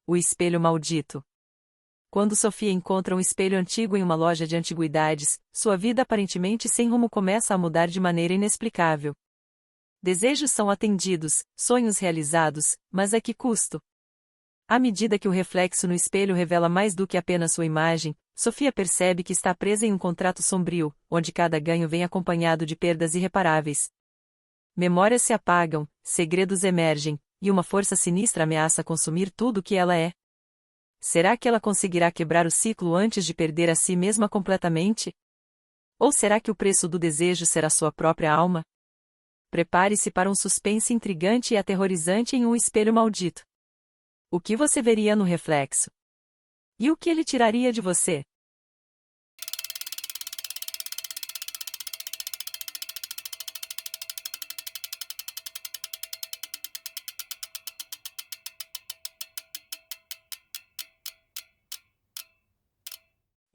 O espelho maldito. Quando Sofia encontra um espelho antigo em uma loja de antiguidades, sua vida aparentemente sem rumo começa a mudar de maneira inexplicável. Desejos são atendidos, sonhos realizados, mas a que custo? À medida que o reflexo no espelho revela mais do que apenas sua imagem, Sofia percebe que está presa em um contrato sombrio, onde cada ganho vem acompanhado de perdas irreparáveis. Memórias se apagam, segredos emergem, e uma força sinistra ameaça consumir tudo o que ela é. Será que ela conseguirá quebrar o ciclo antes de perder a si mesma completamente? Ou será que o preço do desejo será sua própria alma? Prepare-se para um suspense intrigante e aterrorizante em um espelho maldito. O que você veria no reflexo? E o que ele tiraria de você?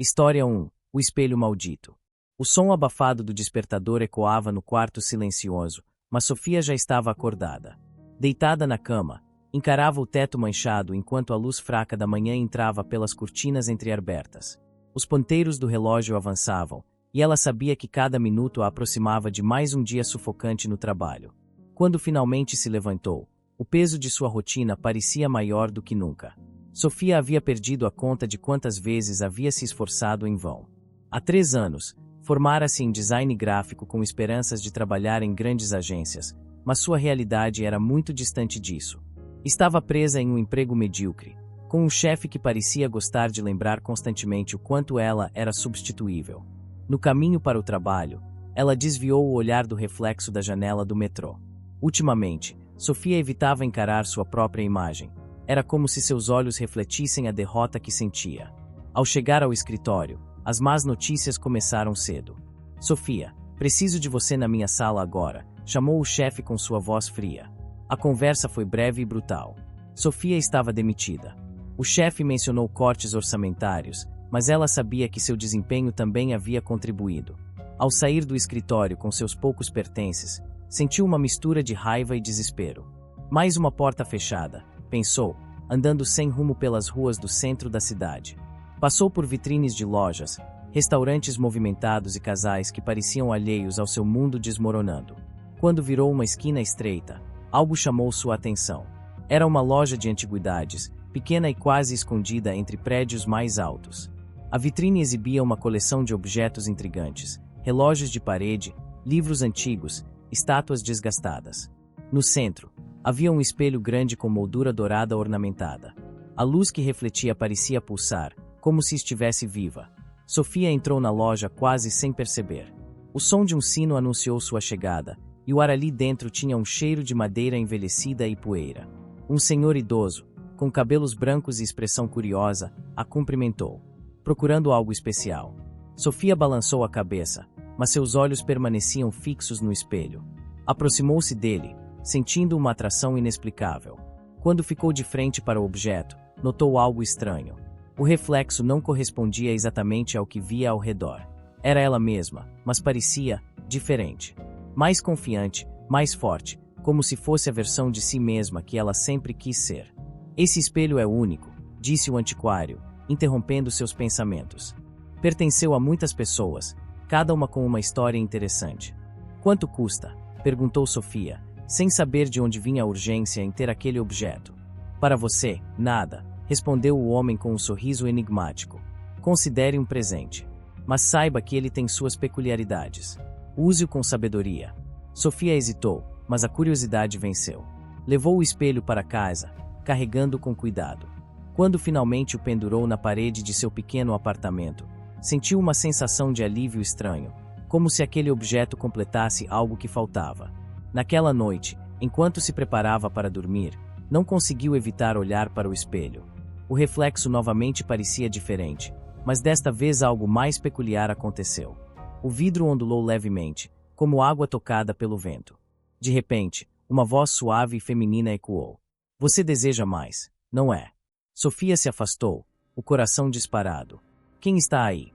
História 1. O espelho maldito. O som abafado do despertador ecoava no quarto silencioso, mas Sofia já estava acordada. Deitada na cama, encarava o teto manchado enquanto a luz fraca da manhã entrava pelas cortinas entreabertas. Os ponteiros do relógio avançavam, e ela sabia que cada minuto a aproximava de mais um dia sufocante no trabalho. Quando finalmente se levantou, o peso de sua rotina parecia maior do que nunca. Sofia havia perdido a conta de quantas vezes havia se esforçado em vão. Há 3 anos, formara-se em design gráfico com esperanças de trabalhar em grandes agências, mas sua realidade era muito distante disso. Estava presa em um emprego medíocre, com um chefe que parecia gostar de lembrar constantemente o quanto ela era substituível. No caminho para o trabalho, ela desviou o olhar do reflexo da janela do metrô. Ultimamente, Sofia evitava encarar sua própria imagem. Era como se seus olhos refletissem a derrota que sentia. Ao chegar ao escritório, as más notícias começaram cedo. Sofia, preciso de você na minha sala agora, chamou o chefe com sua voz fria. A conversa foi breve e brutal. Sofia estava demitida. O chefe mencionou cortes orçamentários, mas ela sabia que seu desempenho também havia contribuído. Ao sair do escritório com seus poucos pertences, sentiu uma mistura de raiva e desespero. Mais uma porta fechada, pensou, andando sem rumo pelas ruas do centro da cidade. Passou por vitrines de lojas, restaurantes movimentados e casais que pareciam alheios ao seu mundo desmoronando. Quando virou uma esquina estreita, algo chamou sua atenção. Era uma loja de antiguidades, pequena e quase escondida entre prédios mais altos. A vitrine exibia uma coleção de objetos intrigantes, relógios de parede, livros antigos, estátuas desgastadas. No centro, havia um espelho grande com moldura dourada ornamentada. A luz que refletia parecia pulsar, como se estivesse viva. Sofia entrou na loja quase sem perceber. O som de um sino anunciou sua chegada, e o ar ali dentro tinha um cheiro de madeira envelhecida e poeira. Um senhor idoso, com cabelos brancos e expressão curiosa, a cumprimentou, procurando algo especial. Sofia balançou a cabeça, mas seus olhos permaneciam fixos no espelho. Aproximou-se dele, sentindo uma atração inexplicável. Quando ficou de frente para o objeto, notou algo estranho. O reflexo não correspondia exatamente ao que via ao redor. Era ela mesma, mas parecia diferente. Mais confiante, mais forte, como se fosse a versão de si mesma que ela sempre quis ser. Esse espelho é único, disse o antiquário, interrompendo seus pensamentos. Pertenceu a muitas pessoas, cada uma com uma história interessante. Quanto custa? Perguntou Sofia, sem saber de onde vinha a urgência em ter aquele objeto. Para você, nada, respondeu o homem com um sorriso enigmático. Considere um presente. Mas saiba que ele tem suas peculiaridades. Use-o com sabedoria. Sofia hesitou, mas a curiosidade venceu. Levou o espelho para casa, carregando-o com cuidado. Quando finalmente o pendurou na parede de seu pequeno apartamento, sentiu uma sensação de alívio estranho, como se aquele objeto completasse algo que faltava. Naquela noite, enquanto se preparava para dormir, não conseguiu evitar olhar para o espelho. O reflexo novamente parecia diferente, mas desta vez algo mais peculiar aconteceu. O vidro ondulou levemente, como água tocada pelo vento. De repente, uma voz suave e feminina ecoou. Você deseja mais, não é? Sofia se afastou, o coração disparado. Quem está aí?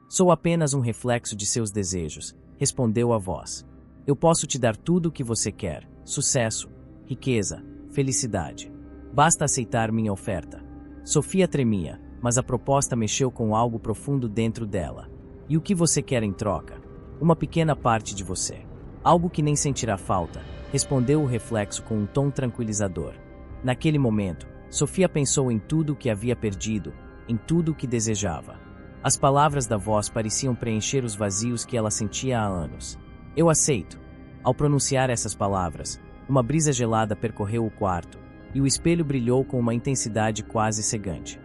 Sou apenas um reflexo de seus desejos, respondeu a voz. Eu posso te dar tudo o que você quer, sucesso, riqueza, felicidade. Basta aceitar minha oferta. Sofia tremia, mas a proposta mexeu com algo profundo dentro dela. E o que você quer em troca? Uma pequena parte de você. Algo que nem sentirá falta, respondeu o reflexo com um tom tranquilizador. Naquele momento, Sofia pensou em tudo o que havia perdido, em tudo o que desejava. As palavras da voz pareciam preencher os vazios que ela sentia há anos. Eu aceito. Ao pronunciar essas palavras, uma brisa gelada percorreu o quarto, e o espelho brilhou com uma intensidade quase cegante.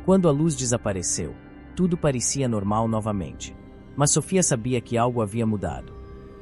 Quando a luz desapareceu, tudo parecia normal novamente. Mas Sofia sabia que algo havia mudado.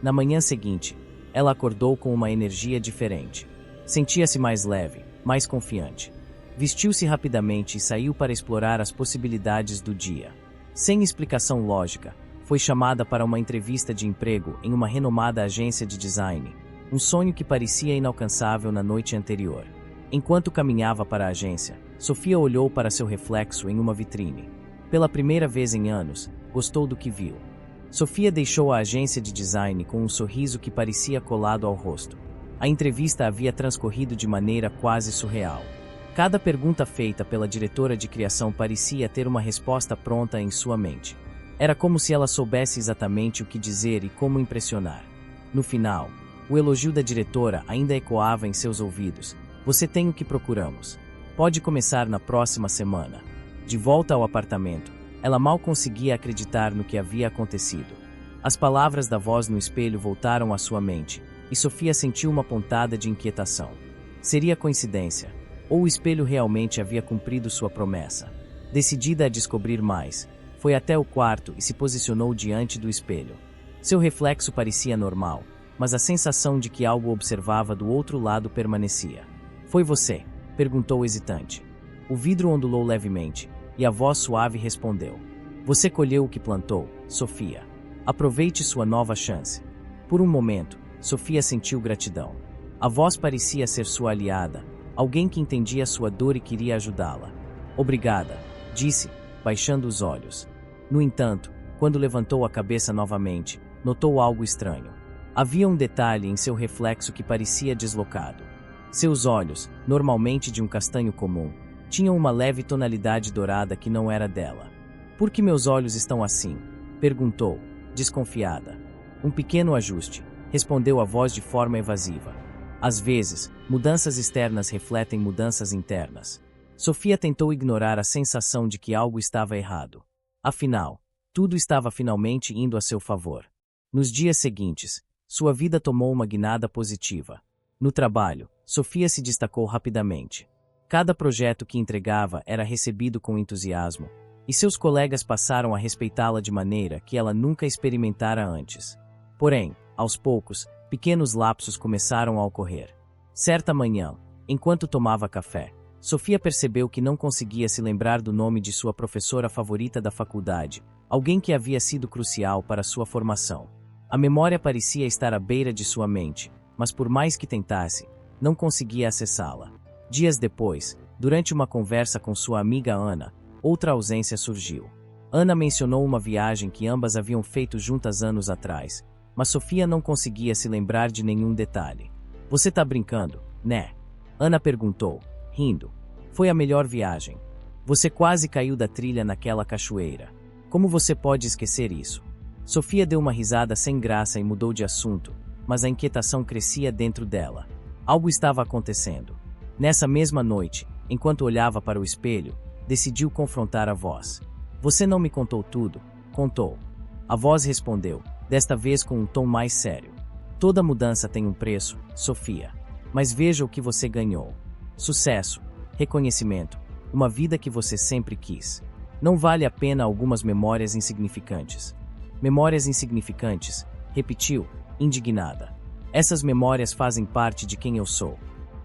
Na manhã seguinte, ela acordou com uma energia diferente. Sentia-se mais leve, mais confiante. Vestiu-se rapidamente e saiu para explorar as possibilidades do dia. Sem explicação lógica, foi chamada para uma entrevista de emprego em uma renomada agência de design, um sonho que parecia inalcançável na noite anterior. Enquanto caminhava para a agência, Sofia olhou para seu reflexo em uma vitrine. Pela primeira vez em anos, gostou do que viu. Sofia deixou a agência de design com um sorriso que parecia colado ao rosto. A entrevista havia transcorrido de maneira quase surreal. Cada pergunta feita pela diretora de criação parecia ter uma resposta pronta em sua mente. Era como se ela soubesse exatamente o que dizer e como impressionar. No final, o elogio da diretora ainda ecoava em seus ouvidos. Você tem o que procuramos. Pode começar na próxima semana. De volta ao apartamento, ela mal conseguia acreditar no que havia acontecido. As palavras da voz no espelho voltaram à sua mente, e Sofia sentiu uma pontada de inquietação. Seria coincidência, ou o espelho realmente havia cumprido sua promessa? Decidida a descobrir mais, foi até o quarto e se posicionou diante do espelho. Seu reflexo parecia normal, mas a sensação de que algo observava do outro lado permanecia. Foi você? Perguntou hesitante. O vidro ondulou levemente, e a voz suave respondeu. Você colheu o que plantou, Sofia. Aproveite sua nova chance. Por um momento, Sofia sentiu gratidão. A voz parecia ser sua aliada, alguém que entendia sua dor e queria ajudá-la. Obrigada, disse, baixando os olhos. No entanto, quando levantou a cabeça novamente, notou algo estranho. Havia um detalhe em seu reflexo que parecia deslocado. Seus olhos, normalmente de um castanho comum, tinham uma leve tonalidade dourada que não era dela. Por que meus olhos estão assim? Perguntou, desconfiada. Um pequeno ajuste, respondeu a voz de forma evasiva. Às vezes, mudanças externas refletem mudanças internas. Sofia tentou ignorar a sensação de que algo estava errado. Afinal, tudo estava finalmente indo a seu favor. Nos dias seguintes, sua vida tomou uma guinada positiva. No trabalho, Sofia se destacou rapidamente. Cada projeto que entregava era recebido com entusiasmo, e seus colegas passaram a respeitá-la de maneira que ela nunca experimentara antes. Porém, aos poucos, pequenos lapsos começaram a ocorrer. Certa manhã, enquanto tomava café, Sofia percebeu que não conseguia se lembrar do nome de sua professora favorita da faculdade, alguém que havia sido crucial para sua formação. A memória parecia estar à beira de sua mente, mas por mais que tentasse, não conseguia acessá-la. Dias depois, durante uma conversa com sua amiga Ana, outra ausência surgiu. Ana mencionou uma viagem que ambas haviam feito juntas anos atrás, mas Sofia não conseguia se lembrar de nenhum detalhe. Você tá brincando, né? Ana perguntou, rindo. Foi a melhor viagem. Você quase caiu da trilha naquela cachoeira. Como você pode esquecer isso? Sofia deu uma risada sem graça e mudou de assunto, mas a inquietação crescia dentro dela. Algo estava acontecendo. Nessa mesma noite, enquanto olhava para o espelho, decidiu confrontar a voz. Você não me contou tudo? Contou. A voz respondeu, desta vez com um tom mais sério. Toda mudança tem um preço, Sofia. Mas veja o que você ganhou. Sucesso, reconhecimento, uma vida que você sempre quis. Não vale a pena algumas memórias insignificantes. Memórias insignificantes, repetiu, indignada. Essas memórias fazem parte de quem eu sou.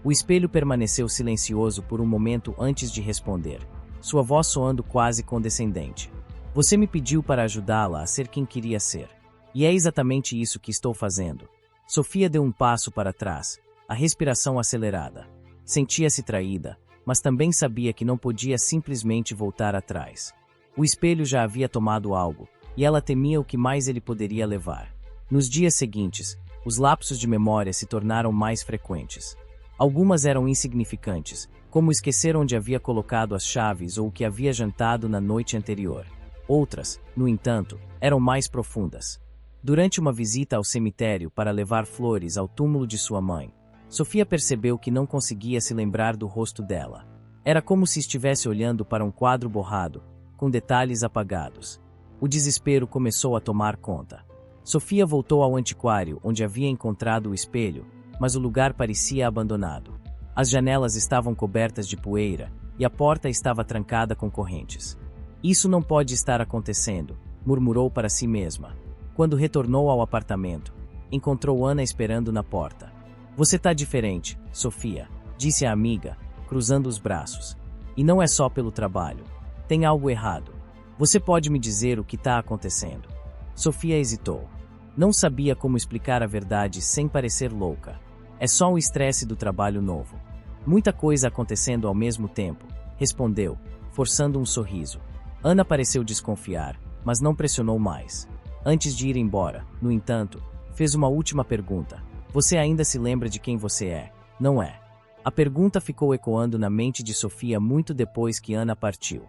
O espelho permaneceu silencioso por um momento antes de responder, sua voz soando quase condescendente. Você me pediu para ajudá-la a ser quem queria ser. E é exatamente isso que estou fazendo. Sofia deu um passo para trás, a respiração acelerada. Sentia-se traída, mas também sabia que não podia simplesmente voltar atrás. O espelho já havia tomado algo, e ela temia o que mais ele poderia levar. Nos dias seguintes, os lapsos de memória se tornaram mais frequentes. Algumas eram insignificantes, como esquecer onde havia colocado as chaves ou o que havia jantado na noite anterior. Outras, no entanto, eram mais profundas. Durante uma visita ao cemitério para levar flores ao túmulo de sua mãe, Sofia percebeu que não conseguia se lembrar do rosto dela. Era como se estivesse olhando para um quadro borrado, com detalhes apagados. O desespero começou a tomar conta. Sofia voltou ao antiquário onde havia encontrado o espelho, mas o lugar parecia abandonado. As janelas estavam cobertas de poeira e a porta estava trancada com correntes. Isso não pode estar acontecendo, murmurou para si mesma. Quando retornou ao apartamento, encontrou Ana esperando na porta. Você tá diferente, Sofia, disse a amiga, cruzando os braços. E não é só pelo trabalho. Tem algo errado. Você pode me dizer o que está acontecendo? Sofia hesitou. Não sabia como explicar a verdade sem parecer louca. É só o estresse do trabalho novo. Muita coisa acontecendo ao mesmo tempo, respondeu, forçando um sorriso. Ana pareceu desconfiar, mas não pressionou mais. Antes de ir embora, no entanto, fez uma última pergunta. Você ainda se lembra de quem você é, não é? A pergunta ficou ecoando na mente de Sofia muito depois que Ana partiu.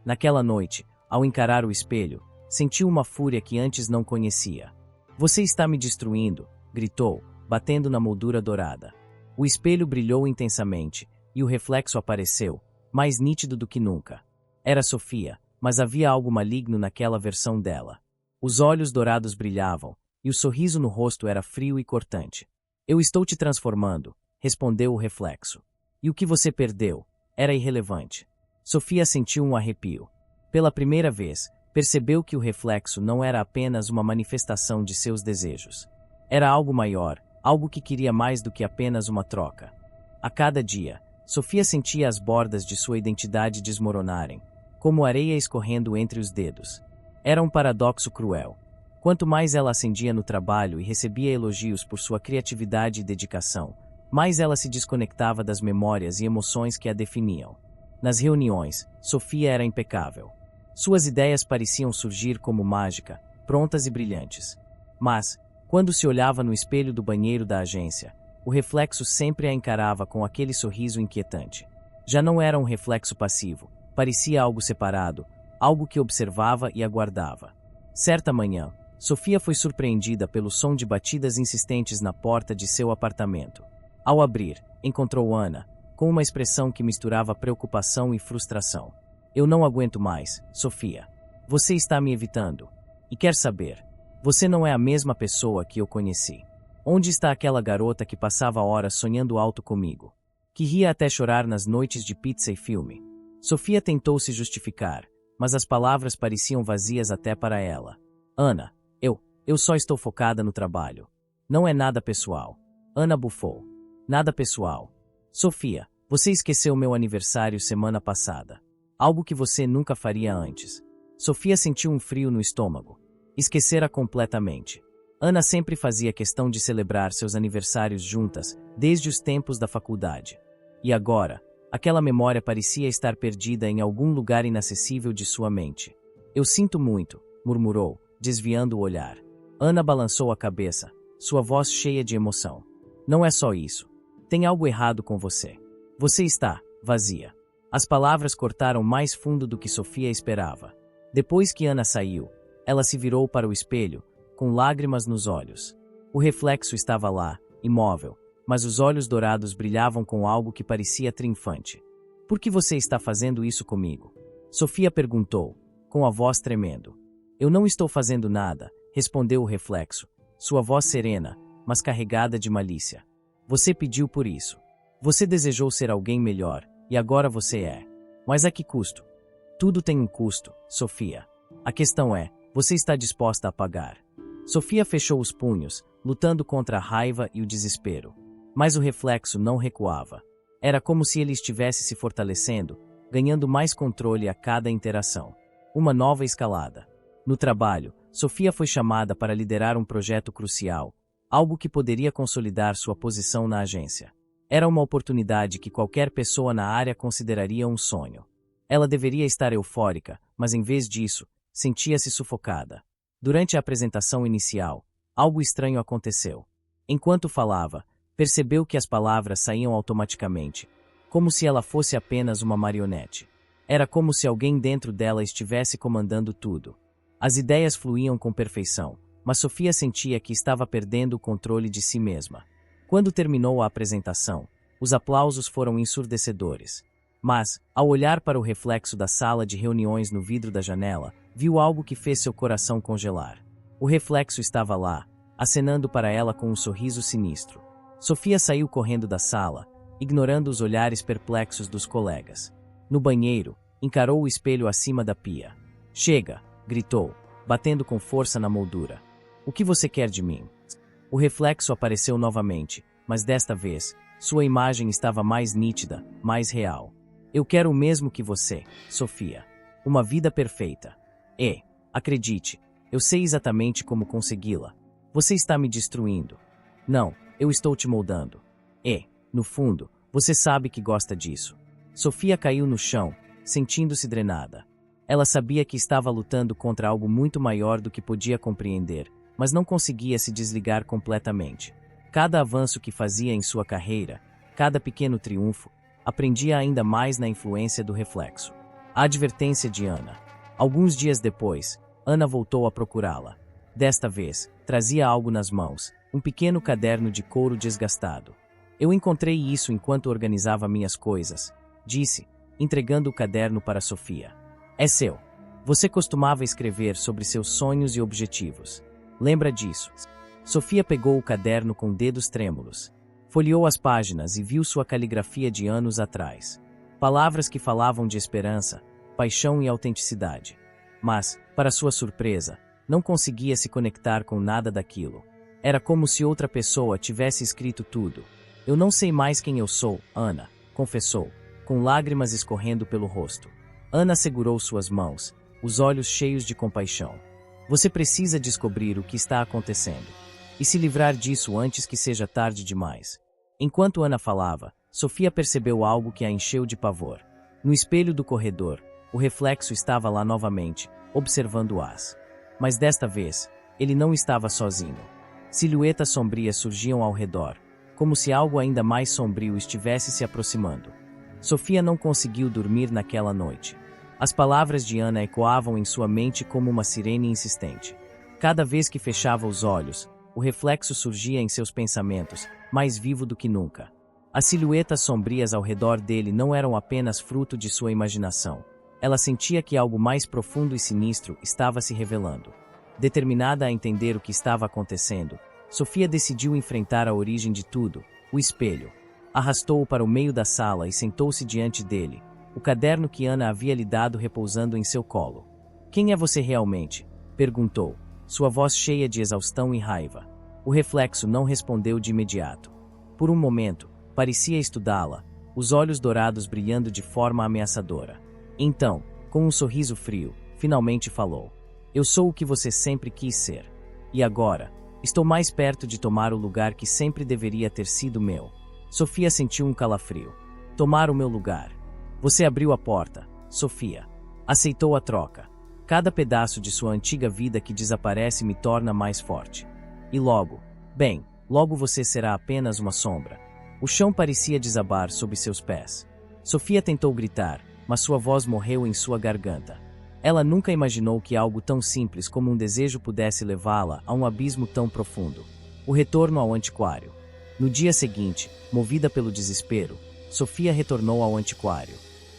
Naquela noite, ao encarar o espelho, sentiu uma fúria que antes não conhecia. Você está me destruindo, gritou, batendo na moldura dourada. O espelho brilhou intensamente, e o reflexo apareceu, mais nítido do que nunca. Era Sofia, mas havia algo maligno naquela versão dela. Os olhos dourados brilhavam, e o sorriso no rosto era frio e cortante. Eu estou te transformando, respondeu o reflexo. E o que você perdeu? Era irrelevante. Sofia sentiu um arrepio. Pela primeira vez, percebeu que o reflexo não era apenas uma manifestação de seus desejos. Era algo maior, algo que queria mais do que apenas uma troca. A cada dia, Sofia sentia as bordas de sua identidade desmoronarem, como areia escorrendo entre os dedos. Era um paradoxo cruel. Quanto mais ela ascendia no trabalho e recebia elogios por sua criatividade e dedicação, mais ela se desconectava das memórias e emoções que a definiam. Nas reuniões, Sofia era impecável. Suas ideias pareciam surgir como mágica, prontas e brilhantes. Mas, quando se olhava no espelho do banheiro da agência, o reflexo sempre a encarava com aquele sorriso inquietante. Já não era um reflexo passivo, parecia algo separado, algo que observava e aguardava. Certa manhã, Sofia foi surpreendida pelo som de batidas insistentes na porta de seu apartamento. Ao abrir, encontrou Ana, com uma expressão que misturava preocupação e frustração. Eu não aguento mais, Sofia. Você está me evitando. E quer saber? Você não é a mesma pessoa que eu conheci. Onde está aquela garota que passava horas sonhando alto comigo? Que ria até chorar nas noites de pizza e filme? Sofia tentou se justificar, mas as palavras pareciam vazias até para ela. Ana, eu só estou focada no trabalho. Não é nada pessoal. Ana bufou. Nada pessoal. Sofia, você esqueceu meu aniversário semana passada. Algo que você nunca faria antes. Sofia sentiu um frio no estômago. Esquecera completamente. Ana sempre fazia questão de celebrar seus aniversários juntas, desde os tempos da faculdade. E agora, aquela memória parecia estar perdida em algum lugar inacessível de sua mente. Eu sinto muito, murmurou, desviando o olhar. Ana balançou a cabeça, sua voz cheia de emoção. Não é só isso. Tem algo errado com você. Você está vazia. As palavras cortaram mais fundo do que Sofia esperava. Depois que Ana saiu, ela se virou para o espelho, com lágrimas nos olhos. O reflexo estava lá, imóvel, mas os olhos dourados brilhavam com algo que parecia triunfante. Por que você está fazendo isso comigo? Sofia perguntou, com a voz tremendo. Eu não estou fazendo nada, respondeu o reflexo, sua voz serena, mas carregada de malícia. Você pediu por isso. Você desejou ser alguém melhor, e agora você é. Mas a que custo? Tudo tem um custo, Sofia. A questão é, você está disposta a pagar? Sofia fechou os punhos, lutando contra a raiva e o desespero. Mas o reflexo não recuava. Era como se ele estivesse se fortalecendo, ganhando mais controle a cada interação. Uma nova escalada. No trabalho, Sofia foi chamada para liderar um projeto crucial, algo que poderia consolidar sua posição na agência. Era uma oportunidade que qualquer pessoa na área consideraria um sonho. Ela deveria estar eufórica, mas em vez disso, sentia-se sufocada. Durante a apresentação inicial, algo estranho aconteceu. Enquanto falava, percebeu que as palavras saíam automaticamente, como se ela fosse apenas uma marionete. Era como se alguém dentro dela estivesse comandando tudo. As ideias fluíam com perfeição, mas Sofia sentia que estava perdendo o controle de si mesma. Quando terminou a apresentação, os aplausos foram ensurdecedores. Mas, ao olhar para o reflexo da sala de reuniões no vidro da janela, viu algo que fez seu coração congelar. O reflexo estava lá, acenando para ela com um sorriso sinistro. Sofia saiu correndo da sala, ignorando os olhares perplexos dos colegas. No banheiro, encarou o espelho acima da pia. "Chega!" gritou, batendo com força na moldura. "O que você quer de mim?" O reflexo apareceu novamente, mas desta vez, sua imagem estava mais nítida, mais real. "Eu quero o mesmo que você, Sofia. Uma vida perfeita. E, acredite, eu sei exatamente como consegui-la. Você está me destruindo. Não, eu estou te moldando. E, no fundo, você sabe que gosta disso." Sofia caiu no chão, sentindo-se drenada. Ela sabia que estava lutando contra algo muito maior do que podia compreender, mas não conseguia se desligar completamente. Cada avanço que fazia em sua carreira, cada pequeno triunfo, aprendia ainda mais na influência do reflexo. A advertência de Ana. Alguns dias depois, Ana voltou a procurá-la. Desta vez, trazia algo nas mãos, um pequeno caderno de couro desgastado. "Eu encontrei isso enquanto organizava minhas coisas", disse, entregando o caderno para Sofia. "É seu. Você costumava escrever sobre seus sonhos e objetivos. Lembra disso?" Sofia pegou o caderno com dedos trêmulos. Folheou as páginas e viu sua caligrafia de anos atrás. Palavras que falavam de esperança, paixão e autenticidade. Mas, para sua surpresa, não conseguia se conectar com nada daquilo. Era como se outra pessoa tivesse escrito tudo. "Eu não sei mais quem eu sou, Ana", confessou, com lágrimas escorrendo pelo rosto. Ana segurou suas mãos, os olhos cheios de compaixão. "Você precisa descobrir o que está acontecendo e se livrar disso antes que seja tarde demais." Enquanto Ana falava, Sofia percebeu algo que a encheu de pavor. No espelho do corredor, o reflexo estava lá novamente, observando-as. Mas desta vez, ele não estava sozinho. Silhuetas sombrias surgiam ao redor, como se algo ainda mais sombrio estivesse se aproximando. Sofia não conseguiu dormir naquela noite. As palavras de Ana ecoavam em sua mente como uma sirene insistente. Cada vez que fechava os olhos, o reflexo surgia em seus pensamentos, mais vivo do que nunca. As silhuetas sombrias ao redor dele não eram apenas fruto de sua imaginação. Ela sentia que algo mais profundo e sinistro estava se revelando. Determinada a entender o que estava acontecendo, Sofia decidiu enfrentar a origem de tudo, o espelho. Arrastou-o para o meio da sala e sentou-se diante dele, o caderno que Ana havia lhe dado repousando em seu colo. "Quem é você realmente?" perguntou, sua voz cheia de exaustão e raiva. O reflexo não respondeu de imediato. Por um momento, parecia estudá-la, os olhos dourados brilhando de forma ameaçadora. Então, com um sorriso frio, finalmente falou: "Eu sou o que você sempre quis ser. E agora, estou mais perto de tomar o lugar que sempre deveria ter sido meu." Sofia sentiu um calafrio. "Tomar o meu lugar." Você abriu a porta, Sofia. Aceitou a troca. Cada pedaço de sua antiga vida que desaparece me torna mais forte. E logo, logo você será apenas uma sombra. O chão parecia desabar sob seus pés. Sofia tentou gritar, mas sua voz morreu em sua garganta. Ela nunca imaginou que algo tão simples como um desejo pudesse levá-la a um abismo tão profundo. O retorno ao antiquário. No dia seguinte, movida pelo desespero, Sofia retornou ao antiquário.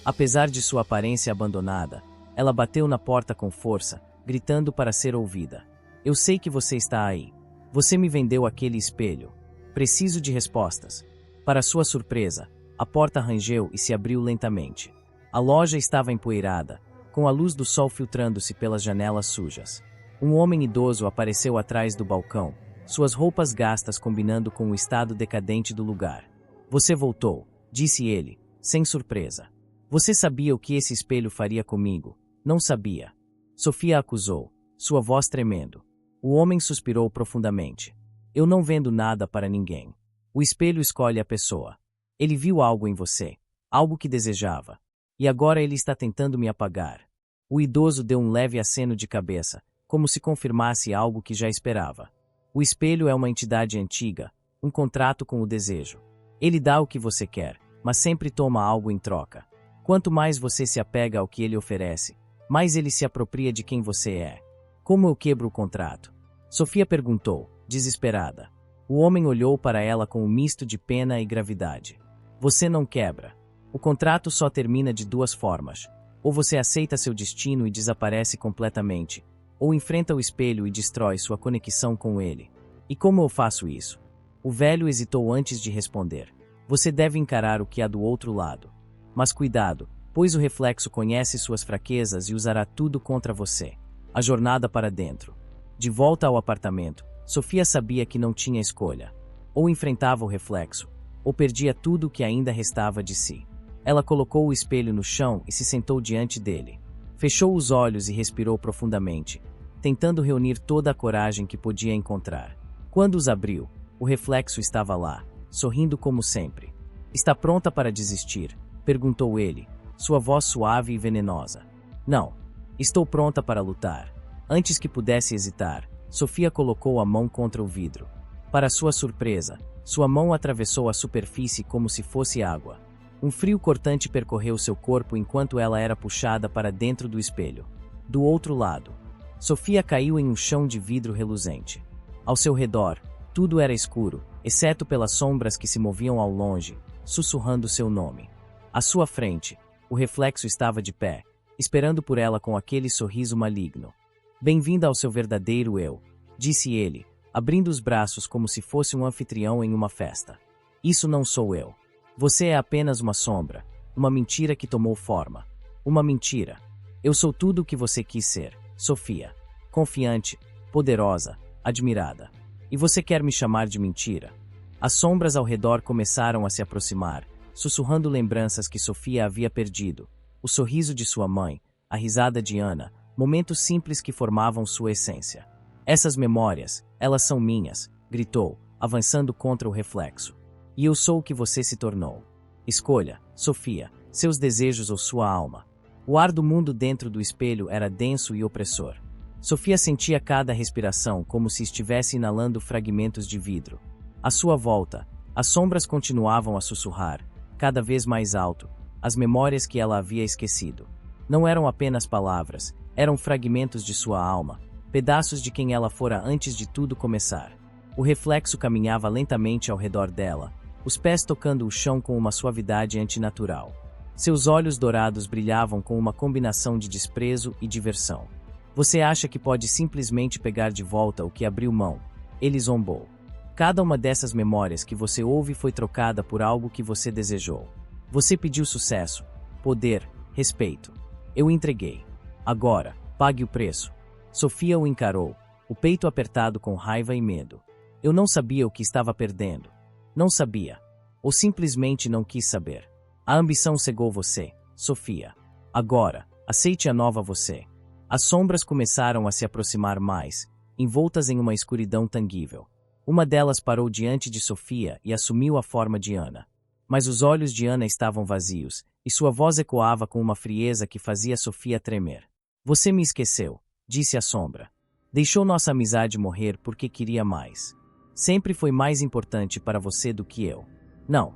Apesar de sua aparência abandonada, ela bateu na porta com força, gritando para ser ouvida. "Eu sei que você está aí. Você me vendeu aquele espelho. Preciso de respostas." Para sua surpresa, a porta rangeu e se abriu lentamente. A loja estava empoeirada, com a luz do sol filtrando-se pelas janelas sujas. Um homem idoso apareceu atrás do balcão, suas roupas gastas combinando com o estado decadente do lugar. "Você voltou", disse ele, sem surpresa. "Você sabia o que esse espelho faria comigo?" "Não sabia." Sofia acusou, sua voz tremendo. O homem suspirou profundamente. "Eu não vendo nada para ninguém. O espelho escolhe a pessoa. Ele viu algo em você, algo que desejava. E agora ele está tentando me apagar." O idoso deu um leve aceno de cabeça, como se confirmasse algo que já esperava. "O espelho é uma entidade antiga, um contrato com o desejo. Ele dá o que você quer, mas sempre toma algo em troca. Quanto mais você se apega ao que ele oferece, mais ele se apropria de quem você é. Como eu quebro o contrato? Sofia perguntou, desesperada. O homem olhou para ela com um misto de pena e gravidade. Você não quebra. O contrato só termina de duas formas. Ou você aceita seu destino e desaparece completamente, ou enfrenta o espelho e destrói sua conexão com ele. E como eu faço isso? O velho hesitou antes de responder. Você deve encarar o que há do outro lado. Mas cuidado, pois o reflexo conhece suas fraquezas e usará tudo contra você. A jornada para dentro. De volta ao apartamento, Sofia sabia que não tinha escolha. Ou enfrentava o reflexo, ou perdia tudo o que ainda restava de si. Ela colocou o espelho no chão e se sentou diante dele. Fechou os olhos e respirou profundamente, tentando reunir toda a coragem que podia encontrar. Quando os abriu, o reflexo estava lá, sorrindo como sempre. Está pronta para desistir? Perguntou ele, sua voz suave e venenosa. Não. Estou pronta para lutar. Antes que pudesse hesitar, Sofia colocou a mão contra o vidro. Para sua surpresa, sua mão atravessou a superfície como se fosse água. Um frio cortante percorreu seu corpo enquanto ela era puxada para dentro do espelho. Do outro lado, Sofia caiu em um chão de vidro reluzente. Ao seu redor, tudo era escuro, exceto pelas sombras que se moviam ao longe, sussurrando seu nome. À sua frente, o reflexo estava de pé, esperando por ela com aquele sorriso maligno. Bem-vinda ao seu verdadeiro eu, disse ele, abrindo os braços como se fosse um anfitrião em uma festa. Isso não sou eu. Você é apenas uma sombra, uma mentira que tomou forma. Uma mentira. Eu sou tudo o que você quis ser, Sofia. Confiante, poderosa, admirada. E você quer me chamar de mentira? As sombras ao redor começaram a se aproximar, sussurrando lembranças que Sofia havia perdido. O sorriso de sua mãe, a risada de Ana, momentos simples que formavam sua essência. Essas memórias, elas são minhas, gritou, avançando contra o reflexo. E eu sou o que você se tornou. Escolha, Sofia, seus desejos ou sua alma. O ar do mundo dentro do espelho era denso e opressor. Sofia sentia cada respiração como se estivesse inalando fragmentos de vidro. À sua volta, as sombras continuavam a sussurrar, cada vez mais alto, as memórias que ela havia esquecido. Não eram apenas palavras, eram fragmentos de sua alma, pedaços de quem ela fora antes de tudo começar. O reflexo caminhava lentamente ao redor dela, os pés tocando o chão com uma suavidade antinatural. Seus olhos dourados brilhavam com uma combinação de desprezo e diversão. Você acha que pode simplesmente pegar de volta o que abriu mão? Ele zombou. Cada uma dessas memórias que você ouve foi trocada por algo que você desejou. Você pediu sucesso, poder, respeito. Eu entreguei. Agora, pague o preço. Sofia o encarou, o peito apertado com raiva e medo. Eu não sabia o que estava perdendo. Não sabia. Ou simplesmente não quis saber. A ambição cegou você, Sofia. Agora, aceite a nova você. As sombras começaram a se aproximar mais, envoltas em uma escuridão tangível. Uma delas parou diante de Sofia e assumiu a forma de Ana. Mas os olhos de Ana estavam vazios, e sua voz ecoava com uma frieza que fazia Sofia tremer. Você me esqueceu, disse a sombra. Deixou nossa amizade morrer porque queria mais. Sempre foi mais importante para você do que eu. Não.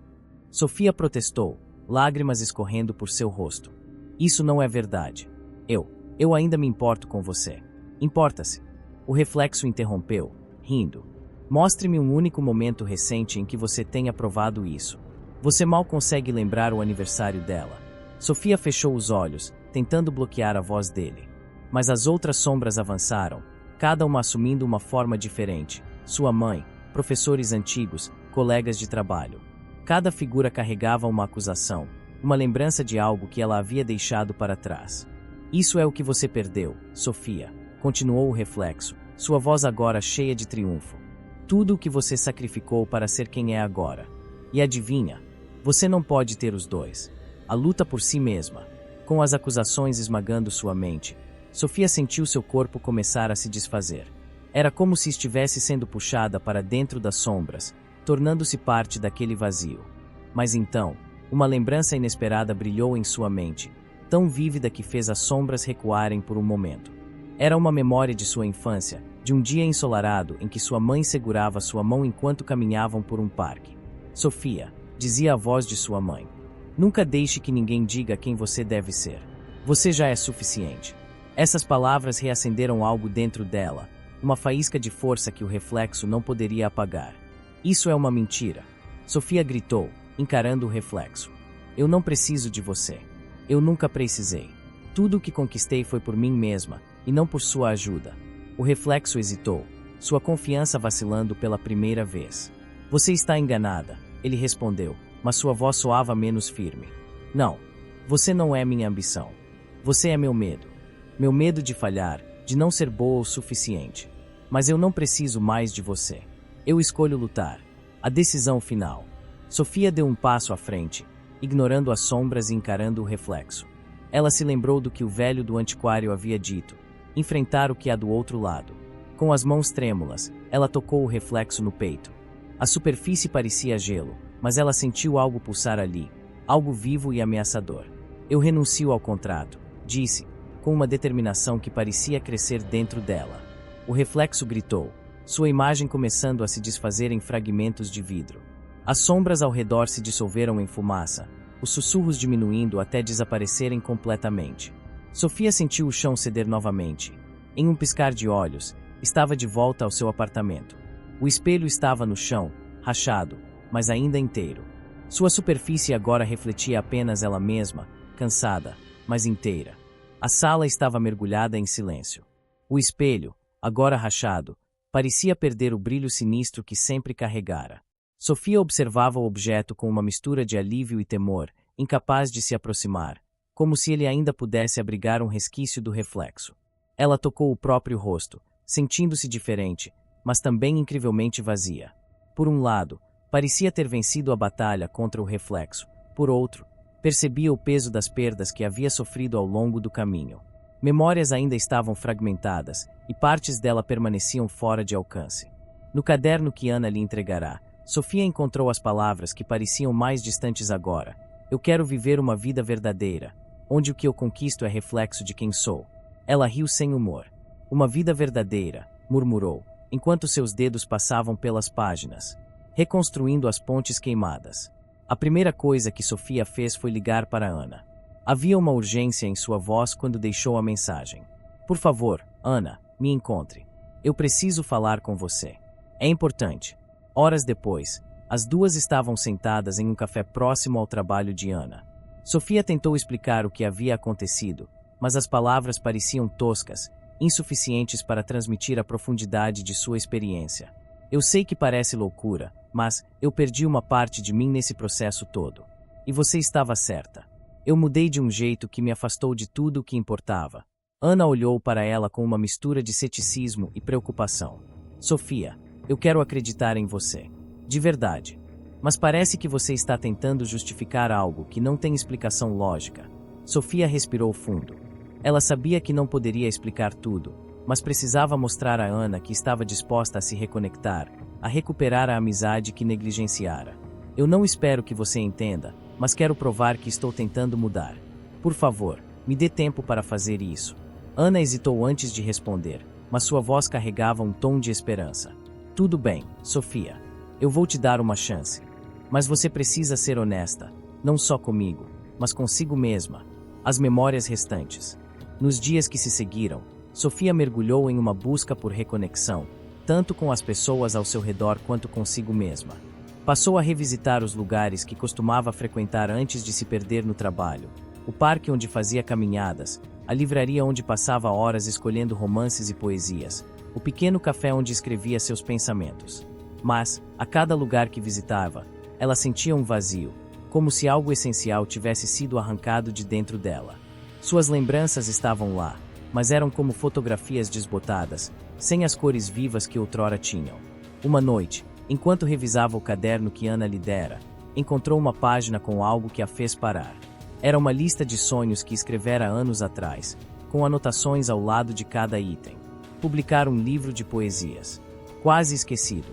Sofia protestou, lágrimas escorrendo por seu rosto. Isso não é verdade. Eu ainda me importo com você. Importa-se. O reflexo interrompeu, rindo. Mostre-me um único momento recente em que você tenha provado isso. Você mal consegue lembrar o aniversário dela. Sofia fechou os olhos, tentando bloquear a voz dele. Mas as outras sombras avançaram, cada uma assumindo uma forma diferente. Sua mãe, professores antigos, colegas de trabalho. Cada figura carregava uma acusação, uma lembrança de algo que ela havia deixado para trás. Isso é o que você perdeu, Sofia, continuou o reflexo, sua voz agora cheia de triunfo. Tudo o que você sacrificou para ser quem é agora. E adivinha, você não pode ter os dois. A luta por si mesma. Com as acusações esmagando sua mente, Sofia sentiu seu corpo começar a se desfazer. Era como se estivesse sendo puxada para dentro das sombras, tornando-se parte daquele vazio. Mas então, uma lembrança inesperada brilhou em sua mente, tão vívida que fez as sombras recuarem por um momento. Era uma memória de sua infância, de um dia ensolarado em que sua mãe segurava sua mão enquanto caminhavam por um parque. Sofia, dizia a voz de sua mãe. Nunca deixe que ninguém diga quem você deve ser. Você já é suficiente. Essas palavras reacenderam algo dentro dela, uma faísca de força que o reflexo não poderia apagar. Isso é uma mentira. Sofia gritou, encarando o reflexo. Eu não preciso de você. Eu nunca precisei. Tudo o que conquistei foi por mim mesma, e não por sua ajuda. O reflexo hesitou, sua confiança vacilando pela primeira vez. Você está enganada, ele respondeu, mas sua voz soava menos firme. Não, você não é minha ambição. Você é meu medo. Meu medo de falhar, de não ser boa o suficiente. Mas eu não preciso mais de você. Eu escolho lutar. A decisão final. Sofia deu um passo à frente, ignorando as sombras e encarando o reflexo. Ela se lembrou do que o velho do antiquário havia dito, enfrentar o que há do outro lado. Com as mãos trêmulas, ela tocou o reflexo no peito. A superfície parecia gelo, mas ela sentiu algo pulsar ali, algo vivo e ameaçador. Eu renuncio ao contrato, disse, com uma determinação que parecia crescer dentro dela. O reflexo gritou, sua imagem começando a se desfazer em fragmentos de vidro. As sombras ao redor se dissolveram em fumaça, os sussurros diminuindo até desaparecerem completamente. Sofia sentiu o chão ceder novamente. Em um piscar de olhos, estava de volta ao seu apartamento. O espelho estava no chão, rachado, mas ainda inteiro. Sua superfície agora refletia apenas ela mesma, cansada, mas inteira. A sala estava mergulhada em silêncio. O espelho, agora rachado, parecia perder o brilho sinistro que sempre carregara. Sofia observava o objeto com uma mistura de alívio e temor, incapaz de se aproximar, como se ele ainda pudesse abrigar um resquício do reflexo. Ela tocou o próprio rosto, sentindo-se diferente, mas também incrivelmente vazia. Por um lado, parecia ter vencido a batalha contra o reflexo. Por outro, percebia o peso das perdas que havia sofrido ao longo do caminho. Memórias ainda estavam fragmentadas, e partes dela permaneciam fora de alcance. No caderno que Ana lhe entregará, Sofia encontrou as palavras que pareciam mais distantes agora. Eu quero viver uma vida verdadeira, onde o que eu conquisto é reflexo de quem sou. Ela riu sem humor. Uma vida verdadeira, murmurou, enquanto seus dedos passavam pelas páginas, reconstruindo as pontes queimadas. A primeira coisa que Sofia fez foi ligar para Ana. Havia uma urgência em sua voz quando deixou a mensagem. Por favor, Ana, me encontre. Eu preciso falar com você. É importante. Horas depois, as duas estavam sentadas em um café próximo ao trabalho de Ana. Sofia tentou explicar o que havia acontecido, mas as palavras pareciam toscas, insuficientes para transmitir a profundidade de sua experiência. Eu sei que parece loucura, mas eu perdi uma parte de mim nesse processo todo. E você estava certa. Eu mudei de um jeito que me afastou de tudo o que importava. Ana olhou para ela com uma mistura de ceticismo e preocupação. Sofia, eu quero acreditar em você. De verdade. Mas parece que você está tentando justificar algo que não tem explicação lógica. Sofia respirou fundo. Ela sabia que não poderia explicar tudo, mas precisava mostrar a Ana que estava disposta a se reconectar, a recuperar a amizade que negligenciara. Eu não espero que você entenda, mas quero provar que estou tentando mudar. Por favor, me dê tempo para fazer isso. Ana hesitou antes de responder, mas sua voz carregava um tom de esperança. Tudo bem, Sofia. Eu vou te dar uma chance. Mas você precisa ser honesta, não só comigo, mas consigo mesma. As memórias restantes. Nos dias que se seguiram, Sofia mergulhou em uma busca por reconexão, tanto com as pessoas ao seu redor quanto consigo mesma. Passou a revisitar os lugares que costumava frequentar antes de se perder no trabalho, o parque onde fazia caminhadas, a livraria onde passava horas escolhendo romances e poesias, o pequeno café onde escrevia seus pensamentos. Mas, a cada lugar que visitava, ela sentia um vazio, como se algo essencial tivesse sido arrancado de dentro dela. Suas lembranças estavam lá, mas eram como fotografias desbotadas, sem as cores vivas que outrora tinham. Uma noite, enquanto revisava o caderno que Ana lhe dera, encontrou uma página com algo que a fez parar. Era uma lista de sonhos que escrevera anos atrás, com anotações ao lado de cada item. Publicar um livro de poesias. Quase esquecido.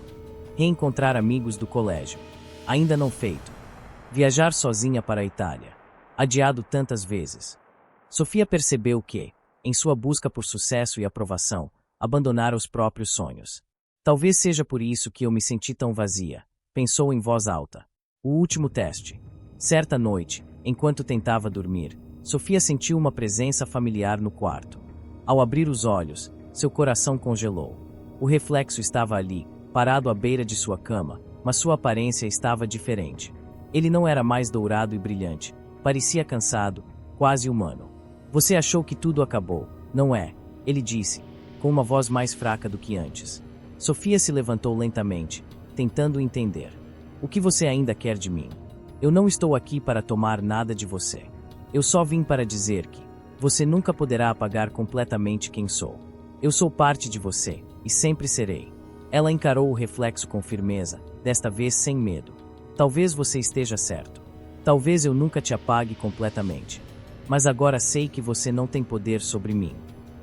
Reencontrar amigos do colégio. Ainda não feito. Viajar sozinha para a Itália. Adiado tantas vezes. Sofia percebeu que, em sua busca por sucesso e aprovação, abandonara os próprios sonhos. Talvez seja por isso que eu me senti tão vazia, pensou em voz alta. O último teste. Certa noite, enquanto tentava dormir, Sofia sentiu uma presença familiar no quarto. Ao abrir os olhos, seu coração congelou. O reflexo estava ali, parado à beira de sua cama, mas sua aparência estava diferente. Ele não era mais dourado e brilhante. Parecia cansado, quase humano. Você achou que tudo acabou, não é? Ele disse, com uma voz mais fraca do que antes. Sofia se levantou lentamente, tentando entender. O que você ainda quer de mim? Eu não estou aqui para tomar nada de você. Eu só vim para dizer que você nunca poderá apagar completamente quem sou. Eu sou parte de você, e sempre serei. Ela encarou o reflexo com firmeza, desta vez sem medo. Talvez você esteja certo. Talvez eu nunca te apague completamente. Mas agora sei que você não tem poder sobre mim.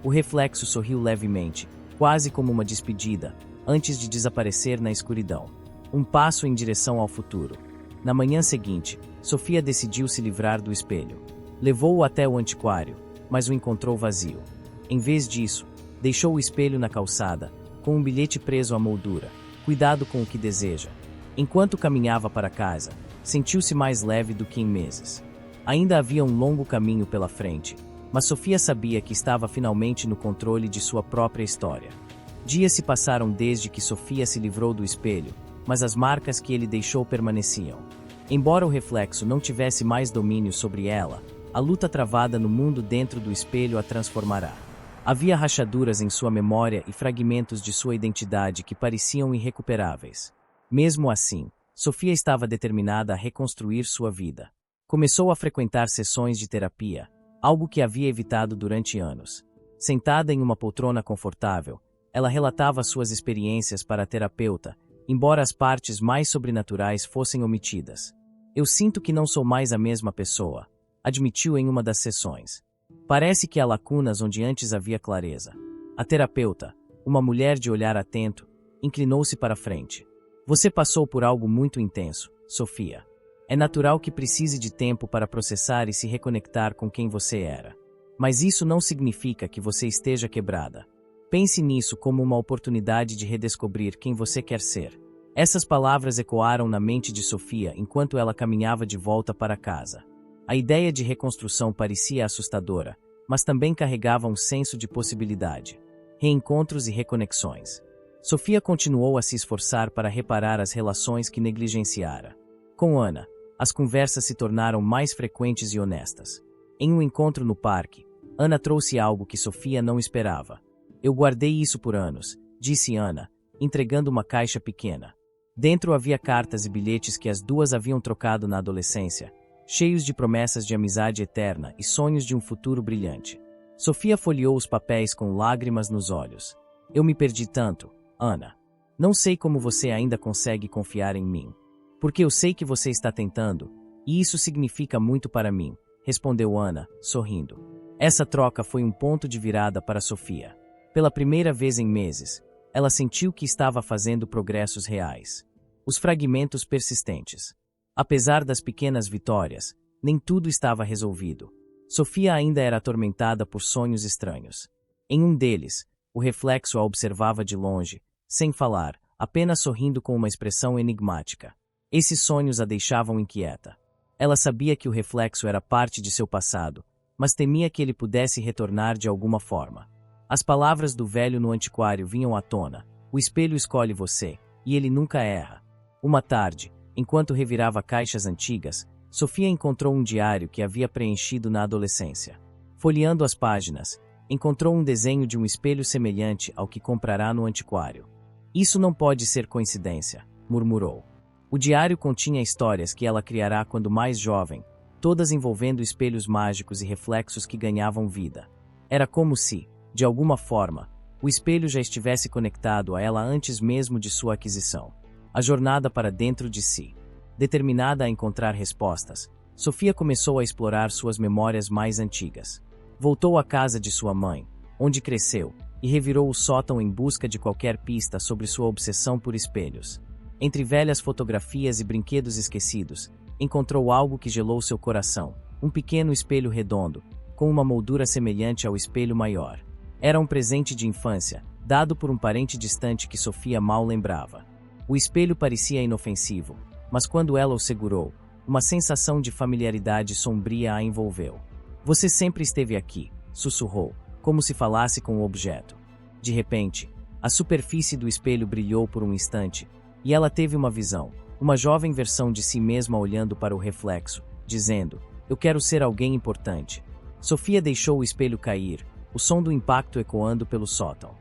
O reflexo sorriu levemente, quase como uma despedida, antes de desaparecer na escuridão. Um passo em direção ao futuro. Na manhã seguinte, Sofia decidiu se livrar do espelho. Levou-o até o antiquário, mas o encontrou vazio. Em vez disso, deixou o espelho na calçada, com um bilhete preso à moldura. Cuidado com o que deseja. Enquanto caminhava para casa, sentiu-se mais leve do que em meses. Ainda havia um longo caminho pela frente, mas Sofia sabia que estava finalmente no controle de sua própria história. Dias se passaram desde que Sofia se livrou do espelho, mas as marcas que ele deixou permaneciam. Embora o reflexo não tivesse mais domínio sobre ela, a luta travada no mundo dentro do espelho a transformará. Havia rachaduras em sua memória e fragmentos de sua identidade que pareciam irrecuperáveis. Mesmo assim, Sofia estava determinada a reconstruir sua vida. Começou a frequentar sessões de terapia, algo que havia evitado durante anos. Sentada em uma poltrona confortável, ela relatava suas experiências para a terapeuta, embora as partes mais sobrenaturais fossem omitidas. Eu sinto que não sou mais a mesma pessoa, admitiu em uma das sessões. Parece que há lacunas onde antes havia clareza. A terapeuta, uma mulher de olhar atento, inclinou-se para a frente. Você passou por algo muito intenso, Sofia. É natural que precise de tempo para processar e se reconectar com quem você era. Mas isso não significa que você esteja quebrada. Pense nisso como uma oportunidade de redescobrir quem você quer ser. Essas palavras ecoaram na mente de Sofia enquanto ela caminhava de volta para casa. A ideia de reconstrução parecia assustadora, mas também carregava um senso de possibilidade. Reencontros e reconexões. Sofia continuou a se esforçar para reparar as relações que negligenciara. Com Ana, as conversas se tornaram mais frequentes e honestas. Em um encontro no parque, Ana trouxe algo que Sofia não esperava. Eu guardei isso por anos, disse Ana, entregando uma caixa pequena. Dentro havia cartas e bilhetes que as duas haviam trocado na adolescência, cheios de promessas de amizade eterna e sonhos de um futuro brilhante. Sofia folheou os papéis com lágrimas nos olhos. Eu me perdi tanto, Ana. Não sei como você ainda consegue confiar em mim. Porque eu sei que você está tentando, e isso significa muito para mim, respondeu Ana, sorrindo. Essa troca foi um ponto de virada para Sofia. Pela primeira vez em meses, ela sentiu que estava fazendo progressos reais. Os fragmentos persistentes. Apesar das pequenas vitórias, nem tudo estava resolvido. Sofia ainda era atormentada por sonhos estranhos. Em um deles, o reflexo a observava de longe, sem falar, apenas sorrindo com uma expressão enigmática. Esses sonhos a deixavam inquieta. Ela sabia que o reflexo era parte de seu passado, mas temia que ele pudesse retornar de alguma forma. As palavras do velho no antiquário vinham à tona. O espelho escolhe você, e ele nunca erra. Uma tarde, enquanto revirava caixas antigas, Sofia encontrou um diário que havia preenchido na adolescência. Folheando as páginas, encontrou um desenho de um espelho semelhante ao que comprará no antiquário. Isso não pode ser coincidência, murmurou. O diário continha histórias que ela criará quando mais jovem, todas envolvendo espelhos mágicos e reflexos que ganhavam vida. Era como se, de alguma forma, o espelho já estivesse conectado a ela antes mesmo de sua aquisição. A jornada para dentro de si. Determinada a encontrar respostas, Sofia começou a explorar suas memórias mais antigas. Voltou à casa de sua mãe, onde cresceu, e revirou o sótão em busca de qualquer pista sobre sua obsessão por espelhos. Entre velhas fotografias e brinquedos esquecidos, encontrou algo que gelou seu coração, um pequeno espelho redondo, com uma moldura semelhante ao espelho maior. Era um presente de infância, dado por um parente distante que Sofia mal lembrava. O espelho parecia inofensivo, mas quando ela o segurou, uma sensação de familiaridade sombria a envolveu. Você sempre esteve aqui, sussurrou, como se falasse com o objeto. De repente, a superfície do espelho brilhou por um instante, e ela teve uma visão, uma jovem versão de si mesma olhando para o reflexo, dizendo: "Eu quero ser alguém importante." Sofia deixou o espelho cair, o som do impacto ecoando pelo sótão.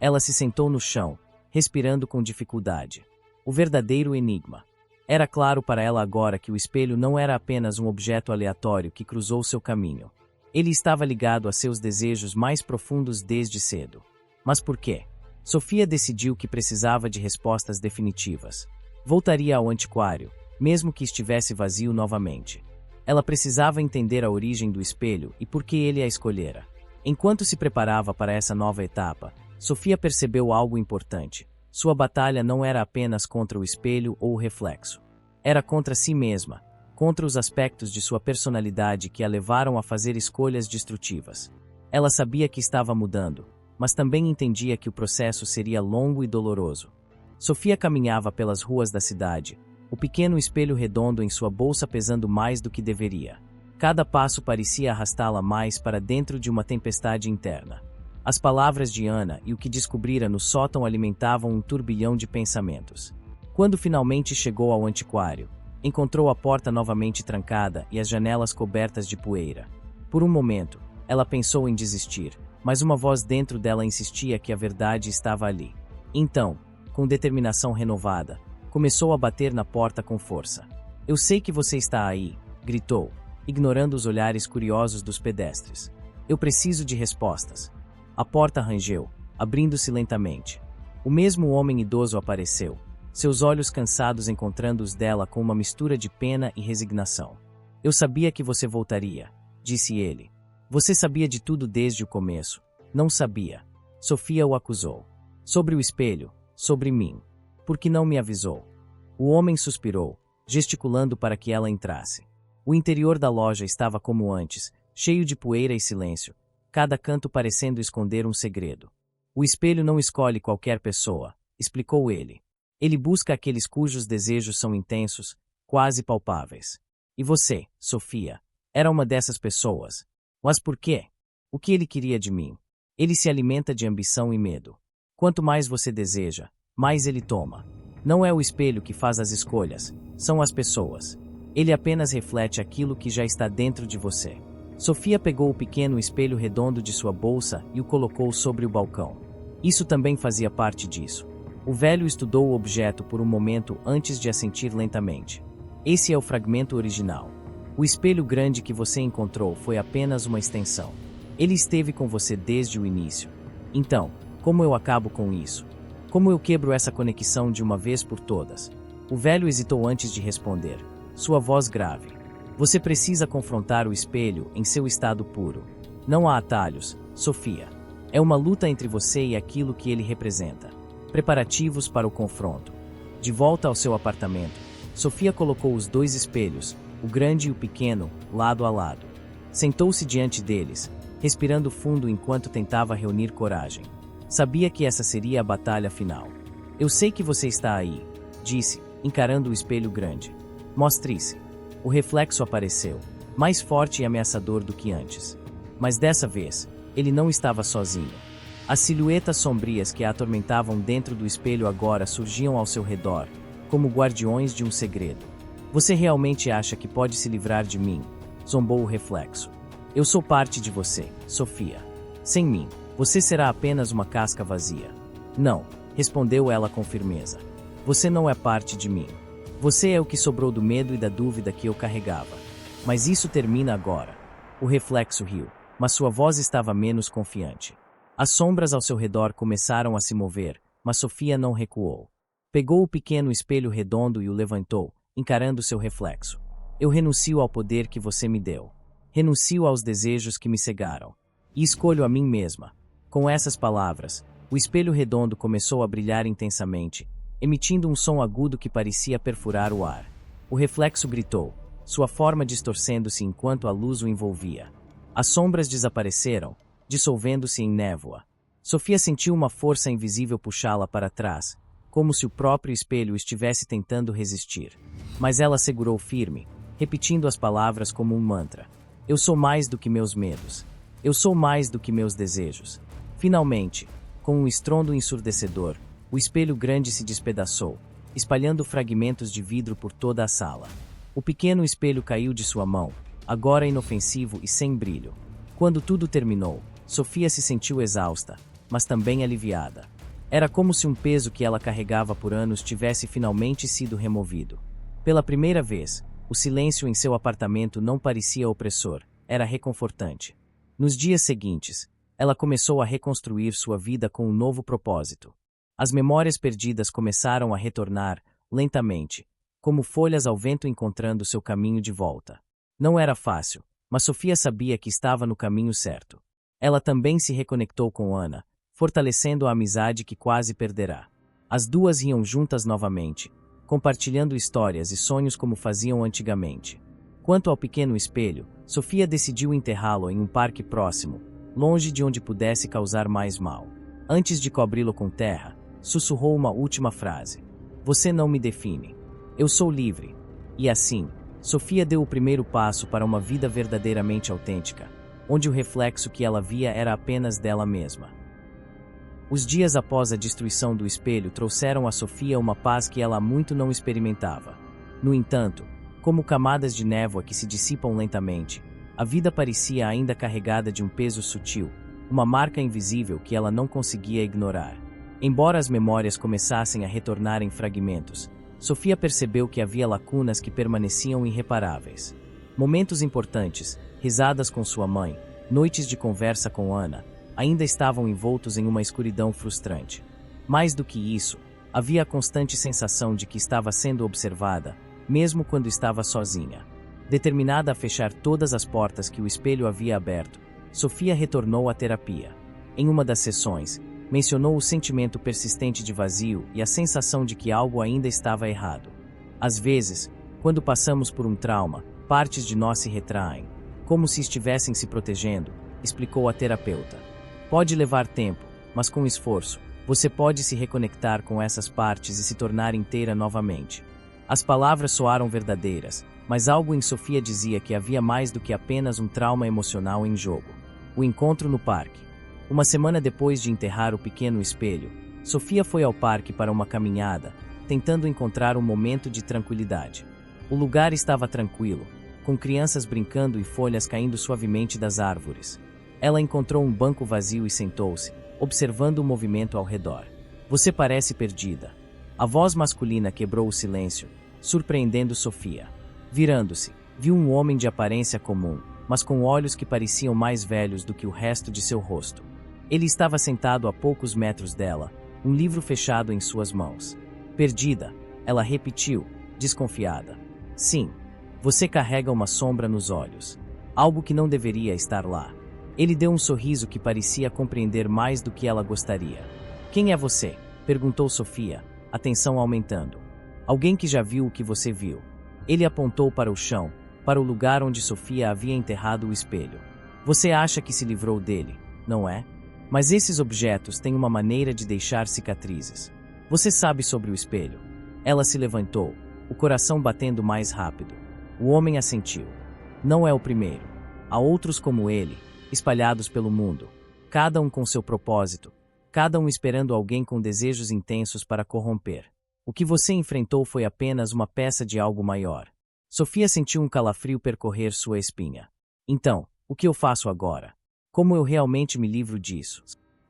Ela se sentou no chão, respirando com dificuldade. O verdadeiro enigma. Era claro para ela agora que o espelho não era apenas um objeto aleatório que cruzou seu caminho. Ele estava ligado a seus desejos mais profundos desde cedo. Mas por quê? Sofia decidiu que precisava de respostas definitivas. Voltaria ao antiquário, mesmo que estivesse vazio novamente. Ela precisava entender a origem do espelho e por que ele a escolhera. Enquanto se preparava para essa nova etapa, Sofia percebeu algo importante. Sua batalha não era apenas contra o espelho ou o reflexo. Era contra si mesma, contra os aspectos de sua personalidade que a levaram a fazer escolhas destrutivas. Ela sabia que estava mudando, mas também entendia que o processo seria longo e doloroso. Sofia caminhava pelas ruas da cidade, o pequeno espelho redondo em sua bolsa pesando mais do que deveria. Cada passo parecia arrastá-la mais para dentro de uma tempestade interna. As palavras de Ana e o que descobrira no sótão alimentavam um turbilhão de pensamentos. Quando finalmente chegou ao antiquário, encontrou a porta novamente trancada e as janelas cobertas de poeira. Por um momento, ela pensou em desistir, mas uma voz dentro dela insistia que a verdade estava ali. Então, com determinação renovada, começou a bater na porta com força. "Eu sei que você está aí", gritou, ignorando os olhares curiosos dos pedestres. "Eu preciso de respostas." A porta rangeu, abrindo-se lentamente. O mesmo homem idoso apareceu, seus olhos cansados encontrando os dela com uma mistura de pena e resignação. "Eu sabia que você voltaria", disse ele. "Você sabia de tudo desde o começo." "Não sabia." Sofia o acusou. "Sobre o espelho, sobre mim. Por que não me avisou?" O homem suspirou, gesticulando para que ela entrasse. O interior da loja estava como antes, cheio de poeira e silêncio, cada canto parecendo esconder um segredo. "O espelho não escolhe qualquer pessoa", explicou ele. "Ele busca aqueles cujos desejos são intensos, quase palpáveis. E você, Sofia, era uma dessas pessoas. Mas por quê? O que ele queria de mim? Ele se alimenta de ambição e medo. Quanto mais você deseja, mais ele toma. Não é o espelho que faz as escolhas, são as pessoas. Ele apenas reflete aquilo que já está dentro de você." Sofia pegou o pequeno espelho redondo de sua bolsa e o colocou sobre o balcão. Isso também fazia parte disso. O velho estudou o objeto por um momento antes de assentir lentamente. "Esse é o fragmento original. O espelho grande que você encontrou foi apenas uma extensão. Ele esteve com você desde o início. Então, como eu acabo com isso? Como eu quebro essa conexão de uma vez por todas?" O velho hesitou antes de responder, sua voz grave. "Você precisa confrontar o espelho em seu estado puro. Não há atalhos, Sofia. É uma luta entre você e aquilo que ele representa. Preparativos para o confronto." De volta ao seu apartamento, Sofia colocou os dois espelhos, o grande e o pequeno, lado a lado. Sentou-se diante deles, respirando fundo enquanto tentava reunir coragem. Sabia que essa seria a batalha final. "Eu sei que você está aí", disse, encarando o espelho grande. "Mostre-se." O reflexo apareceu, mais forte e ameaçador do que antes. Mas dessa vez, ele não estava sozinho. As silhuetas sombrias que a atormentavam dentro do espelho agora surgiam ao seu redor, como guardiões de um segredo. "Você realmente acha que pode se livrar de mim?" zombou o reflexo. "Eu sou parte de você, Sofia. Sem mim, você será apenas uma casca vazia." "Não", respondeu ela com firmeza. "Você não é parte de mim. Você é o que sobrou do medo e da dúvida que eu carregava. Mas isso termina agora." O reflexo riu, mas sua voz estava menos confiante. As sombras ao seu redor começaram a se mover, mas Sofia não recuou. Pegou o pequeno espelho redondo e o levantou, encarando seu reflexo. "Eu renuncio ao poder que você me deu. Renuncio aos desejos que me cegaram. E escolho a mim mesma." Com essas palavras, o espelho redondo começou a brilhar intensamente, emitindo um som agudo que parecia perfurar o ar. O reflexo gritou, sua forma distorcendo-se enquanto a luz o envolvia. As sombras desapareceram, dissolvendo-se em névoa. Sofia sentiu uma força invisível puxá-la para trás, como se o próprio espelho estivesse tentando resistir. Mas ela segurou firme, repetindo as palavras como um mantra. Eu sou mais do que meus medos. Eu sou mais do que meus desejos. Finalmente, com um estrondo ensurdecedor, o espelho grande se despedaçou, espalhando fragmentos de vidro por toda a sala. O pequeno espelho caiu de sua mão, agora inofensivo e sem brilho. Quando tudo terminou, Sofia se sentiu exausta, mas também aliviada. Era como se um peso que ela carregava por anos tivesse finalmente sido removido. Pela primeira vez, o silêncio em seu apartamento não parecia opressor, era reconfortante. Nos dias seguintes, ela começou a reconstruir sua vida com um novo propósito. As memórias perdidas começaram a retornar, lentamente, como folhas ao vento encontrando seu caminho de volta. Não era fácil, mas Sofia sabia que estava no caminho certo. Ela também se reconectou com Ana, fortalecendo a amizade que quase perderá. As duas riam juntas novamente, compartilhando histórias e sonhos como faziam antigamente. Quanto ao pequeno espelho, Sofia decidiu enterrá-lo em um parque próximo, longe de onde pudesse causar mais mal. Antes de cobri-lo com terra, sussurrou uma última frase. Você não me define. Eu sou livre. E assim, Sofia deu o primeiro passo para uma vida verdadeiramente autêntica, onde o reflexo que ela via era apenas dela mesma. Os dias após a destruição do espelho trouxeram a Sofia uma paz que ela há muito não experimentava. No entanto, como camadas de névoa que se dissipam lentamente, a vida parecia ainda carregada de um peso sutil, uma marca invisível que ela não conseguia ignorar. Embora as memórias começassem a retornar em fragmentos, Sofia percebeu que havia lacunas que permaneciam irreparáveis. Momentos importantes, risadas com sua mãe, noites de conversa com Ana, ainda estavam envoltos em uma escuridão frustrante. Mais do que isso, havia a constante sensação de que estava sendo observada, mesmo quando estava sozinha. Determinada a fechar todas as portas que o espelho havia aberto, Sofia retornou à terapia. Em uma das sessões, mencionou o sentimento persistente de vazio e a sensação de que algo ainda estava errado. Às vezes, quando passamos por um trauma, partes de nós se retraem, como se estivessem se protegendo, explicou a terapeuta. Pode levar tempo, mas com esforço, você pode se reconectar com essas partes e se tornar inteira novamente. As palavras soaram verdadeiras, mas algo em Sofia dizia que havia mais do que apenas um trauma emocional em jogo. O encontro no parque. Uma semana depois de enterrar o pequeno espelho, Sofia foi ao parque para uma caminhada, tentando encontrar um momento de tranquilidade. O lugar estava tranquilo, com crianças brincando e folhas caindo suavemente das árvores. Ela encontrou um banco vazio e sentou-se, observando o movimento ao redor. Você parece perdida. A voz masculina quebrou o silêncio, surpreendendo Sofia. Virando-se, viu um homem de aparência comum, mas com olhos que pareciam mais velhos do que o resto de seu rosto. Ele estava sentado a poucos metros dela, um livro fechado em suas mãos. Perdida, ela repetiu, desconfiada. Sim, você carrega uma sombra nos olhos. Algo que não deveria estar lá. Ele deu um sorriso que parecia compreender mais do que ela gostaria. Quem é você? Perguntou Sofia, a tensão aumentando. Alguém que já viu o que você viu. Ele apontou para o chão, para o lugar onde Sofia havia enterrado o espelho. Você acha que se livrou dele, não é? Mas esses objetos têm uma maneira de deixar cicatrizes. Você sabe sobre o espelho? Ela se levantou, o coração batendo mais rápido. O homem assentiu. Não é o primeiro. Há outros como ele, espalhados pelo mundo, cada um com seu propósito, cada um esperando alguém com desejos intensos para corromper. O que você enfrentou foi apenas uma peça de algo maior. Sofia sentiu um calafrio percorrer sua espinha. Então, o que eu faço agora? Como eu realmente me livro disso?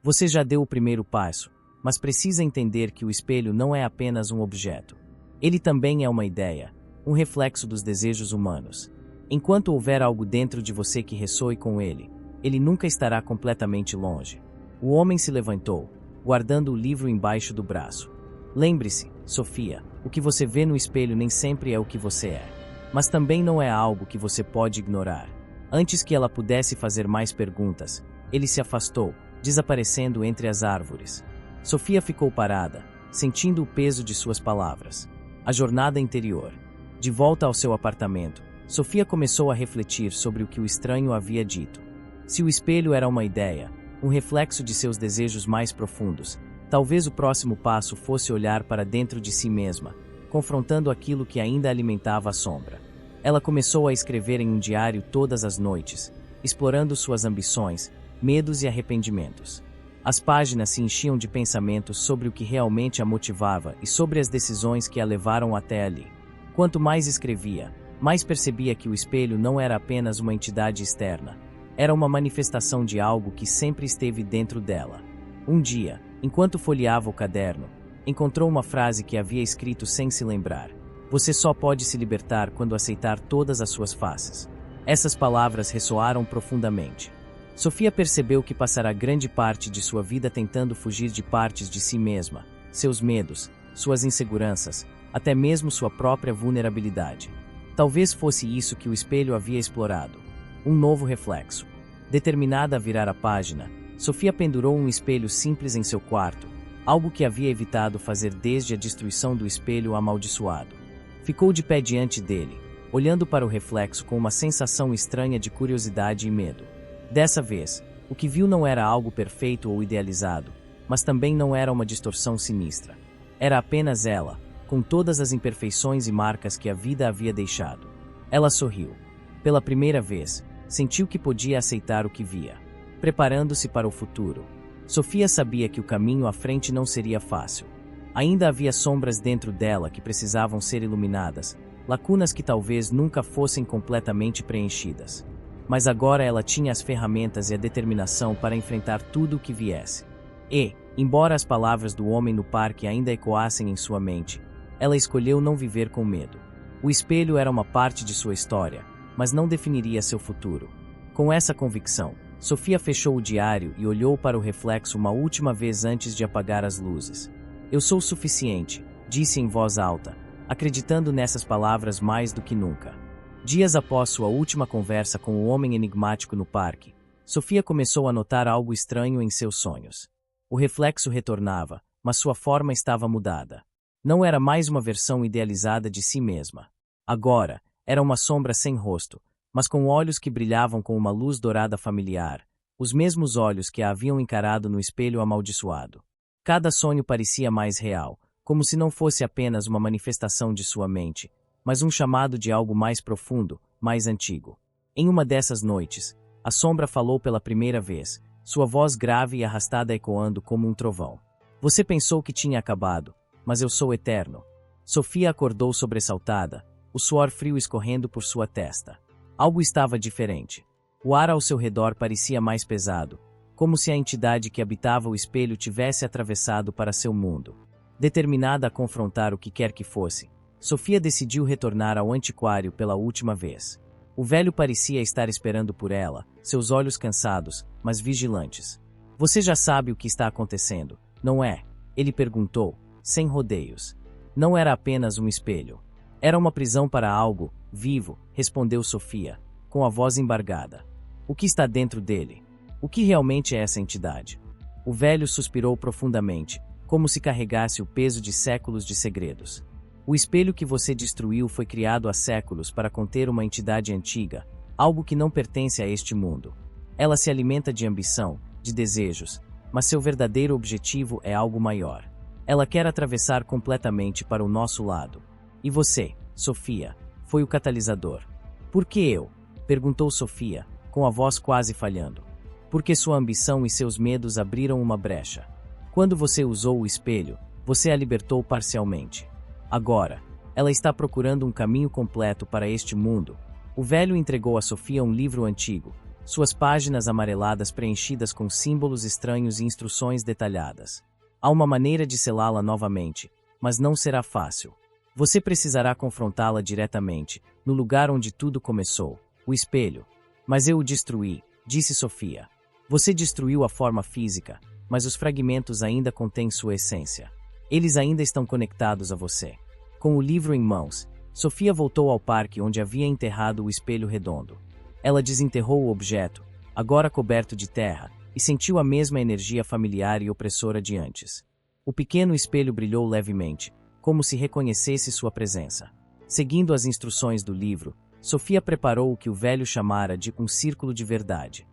Você já deu o primeiro passo, mas precisa entender que o espelho não é apenas um objeto. Ele também é uma ideia, um reflexo dos desejos humanos. Enquanto houver algo dentro de você que ressoe com ele, ele nunca estará completamente longe. O homem se levantou, guardando o livro embaixo do braço. Lembre-se, Sofia, o que você vê no espelho nem sempre é o que você é. Mas também não é algo que você pode ignorar. Antes que ela pudesse fazer mais perguntas, ele se afastou, desaparecendo entre as árvores. Sofia ficou parada, sentindo o peso de suas palavras. A jornada interior. De volta ao seu apartamento, Sofia começou a refletir sobre o que o estranho havia dito. Se o espelho era uma ideia, um reflexo de seus desejos mais profundos, Talvez o próximo passo fosse olhar para dentro de si mesma, confrontando aquilo que ainda alimentava a sombra. Ela começou a escrever em um diário todas as noites, explorando suas ambições, medos e arrependimentos. As páginas se enchiam de pensamentos sobre o que realmente a motivava e sobre as decisões que a levaram até ali. Quanto mais escrevia, mais percebia que o espelho não era apenas uma entidade externa, era uma manifestação de algo que sempre esteve dentro dela. Um dia, enquanto folheava o caderno, encontrou uma frase que havia escrito sem se lembrar: "Você só pode se libertar quando aceitar todas as suas faces." Essas palavras ressoaram profundamente. Sofia percebeu que passará grande parte de sua vida tentando fugir de partes de si mesma, seus medos, suas inseguranças, até mesmo sua própria vulnerabilidade. Talvez fosse isso que o espelho havia explorado. Um novo reflexo. Determinada a virar a página, Sofia pendurou um espelho simples em seu quarto, algo que havia evitado fazer desde a destruição do espelho amaldiçoado. Ficou de pé diante dele, olhando para o reflexo com uma sensação estranha de curiosidade e medo. Dessa vez, o que viu não era algo perfeito ou idealizado, mas também não era uma distorção sinistra. Era apenas ela, com todas as imperfeições e marcas que a vida havia deixado. Ela sorriu. Pela primeira vez, sentiu que podia aceitar o que via, preparando-se para o futuro. Sofia sabia que o caminho à frente não seria fácil. Ainda havia sombras dentro dela que precisavam ser iluminadas, lacunas que talvez nunca fossem completamente preenchidas. Mas agora ela tinha as ferramentas e a determinação para enfrentar tudo o que viesse. E, embora as palavras do homem no parque ainda ecoassem em sua mente, ela escolheu não viver com medo. O espelho era uma parte de sua história, mas não definiria seu futuro. Com essa convicção, Sofia fechou o diário e olhou para o reflexo uma última vez antes de apagar as luzes. "Eu sou o suficiente", disse em voz alta, acreditando nessas palavras mais do que nunca. Dias após sua última conversa com o homem enigmático no parque, Sofia começou a notar algo estranho em seus sonhos. O reflexo retornava, mas sua forma estava mudada. Não era mais uma versão idealizada de si mesma. Agora, era uma sombra sem rosto, mas com olhos que brilhavam com uma luz dourada familiar, os mesmos olhos que a haviam encarado no espelho amaldiçoado. Cada sonho parecia mais real, como se não fosse apenas uma manifestação de sua mente, mas um chamado de algo mais profundo, mais antigo. Em uma dessas noites, a sombra falou pela primeira vez, sua voz grave e arrastada ecoando como um trovão. "Você pensou que tinha acabado, mas eu sou eterno." Sofia acordou sobressaltada, o suor frio escorrendo por sua testa. Algo estava diferente. O ar ao seu redor parecia mais pesado, como se a entidade que habitava o espelho tivesse atravessado para seu mundo. Determinada a confrontar o que quer que fosse, Sofia decidiu retornar ao antiquário pela última vez. O velho parecia estar esperando por ela, seus olhos cansados, mas vigilantes. "Você já sabe o que está acontecendo, não é?" ele perguntou, sem rodeios. Não era apenas um espelho. Era uma prisão para algo vivo, respondeu Sofia, com a voz embargada. "O que está dentro dele? O que realmente é essa entidade?" O velho suspirou profundamente, como se carregasse o peso de séculos de segredos. "O espelho que você destruiu foi criado há séculos para conter uma entidade antiga, algo que não pertence a este mundo. Ela se alimenta de ambição, de desejos, mas seu verdadeiro objetivo é algo maior. Ela quer atravessar completamente para o nosso lado. E você, Sofia, foi o catalisador." "Por que eu?" perguntou Sofia, com a voz quase falhando. "Porque sua ambição e seus medos abriram uma brecha. Quando você usou o espelho, você a libertou parcialmente. Agora, ela está procurando um caminho completo para este mundo." O velho entregou a Sofia um livro antigo, suas páginas amareladas preenchidas com símbolos estranhos e instruções detalhadas. "Há uma maneira de selá-la novamente, mas não será fácil. Você precisará confrontá-la diretamente, no lugar onde tudo começou, o espelho." "Mas eu o destruí", disse Sofia. "Você destruiu a forma física, mas os fragmentos ainda contêm sua essência. Eles ainda estão conectados a você." Com o livro em mãos, Sofia voltou ao parque onde havia enterrado o espelho redondo. Ela desenterrou o objeto, agora coberto de terra, e sentiu a mesma energia familiar e opressora de antes. O pequeno espelho brilhou levemente, como se reconhecesse sua presença. Seguindo as instruções do livro, Sofia preparou o que o velho chamara de um círculo de verdade.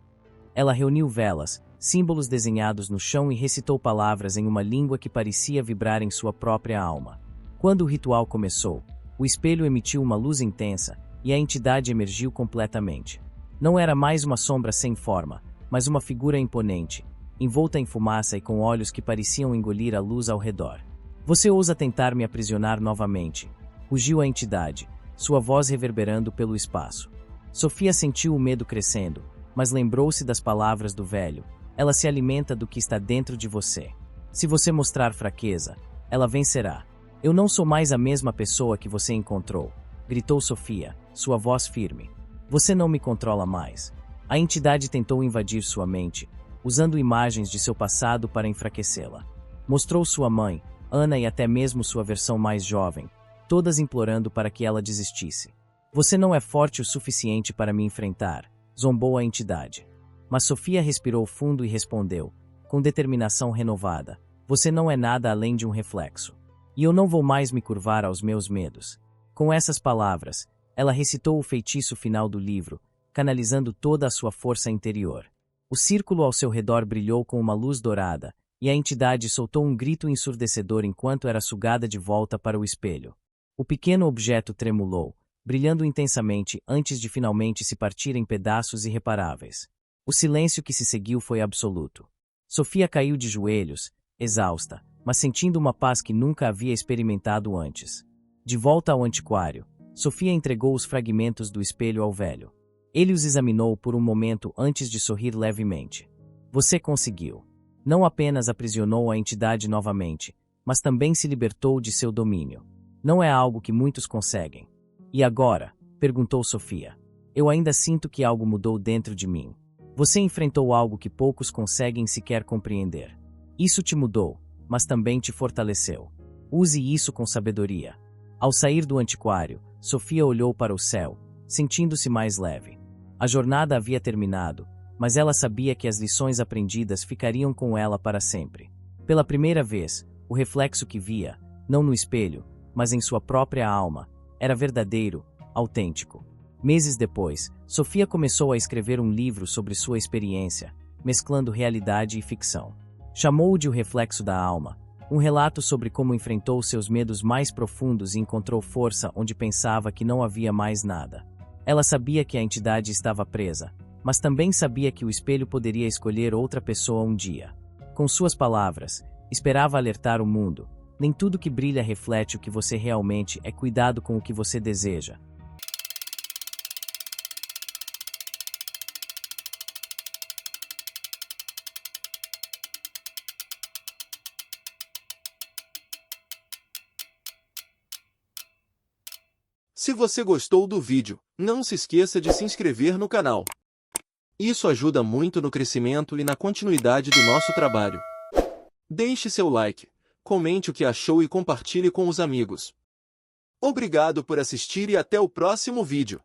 Ela reuniu velas, símbolos desenhados no chão e recitou palavras em uma língua que parecia vibrar em sua própria alma. Quando o ritual começou, o espelho emitiu uma luz intensa e a entidade emergiu completamente. Não era mais uma sombra sem forma, mas uma figura imponente, envolta em fumaça e com olhos que pareciam engolir a luz ao redor. Você ousa tentar me aprisionar novamente? Rugiu a entidade, sua voz reverberando pelo espaço. Sofia sentiu o medo crescendo, mas lembrou-se das palavras do velho. Ela se alimenta do que está dentro de você. Se você mostrar fraqueza, ela vencerá. Eu não sou mais a mesma pessoa que você encontrou, gritou Sofia, sua voz firme. Você não me controla mais. A entidade tentou invadir sua mente, usando imagens de seu passado para enfraquecê-la. Mostrou sua mãe, Ana e até mesmo sua versão mais jovem, todas implorando para que ela desistisse. Você não é forte o suficiente para me enfrentar, zombou a entidade. Mas Sofia respirou fundo e respondeu, com determinação renovada, você não é nada além de um reflexo. E eu não vou mais me curvar aos meus medos. Com essas palavras, ela recitou o feitiço final do livro, canalizando toda a sua força interior. O círculo ao seu redor brilhou com uma luz dourada, e a entidade soltou um grito ensurdecedor enquanto era sugada de volta para o espelho. O pequeno objeto tremulou, brilhando intensamente antes de finalmente se partir em pedaços irreparáveis. O silêncio que se seguiu foi absoluto. Sofia caiu de joelhos, exausta, mas sentindo uma paz que nunca havia experimentado antes. De volta ao antiquário, Sofia entregou os fragmentos do espelho ao velho. Ele os examinou por um momento antes de sorrir levemente. Você conseguiu. Não apenas aprisionou a entidade novamente, mas também se libertou de seu domínio. Não é algo que muitos conseguem. E agora? Perguntou Sofia. Eu ainda sinto que algo mudou dentro de mim. Você enfrentou algo que poucos conseguem sequer compreender. Isso te mudou, mas também te fortaleceu. Use isso com sabedoria. Ao sair do antiquário, Sofia olhou para o céu, sentindo-se mais leve. A jornada havia terminado, mas ela sabia que as lições aprendidas ficariam com ela para sempre. Pela primeira vez, o reflexo que via, não no espelho, mas em sua própria alma, era verdadeiro, autêntico. Meses depois, Sofia começou a escrever um livro sobre sua experiência, mesclando realidade e ficção. Chamou-o de O Reflexo da Alma, um relato sobre como enfrentou seus medos mais profundos e encontrou força onde pensava que não havia mais nada. Ela sabia que a entidade estava presa, mas também sabia que o espelho poderia escolher outra pessoa um dia. Com suas palavras, esperava alertar o mundo. Nem tudo que brilha reflete o que você realmente é. Cuidado com o que você deseja. Se você gostou do vídeo, não se esqueça de se inscrever no canal. Isso ajuda muito no crescimento e na continuidade do nosso trabalho. Deixe seu like, comente o que achou e compartilhe com os amigos. Obrigado por assistir e até o próximo vídeo.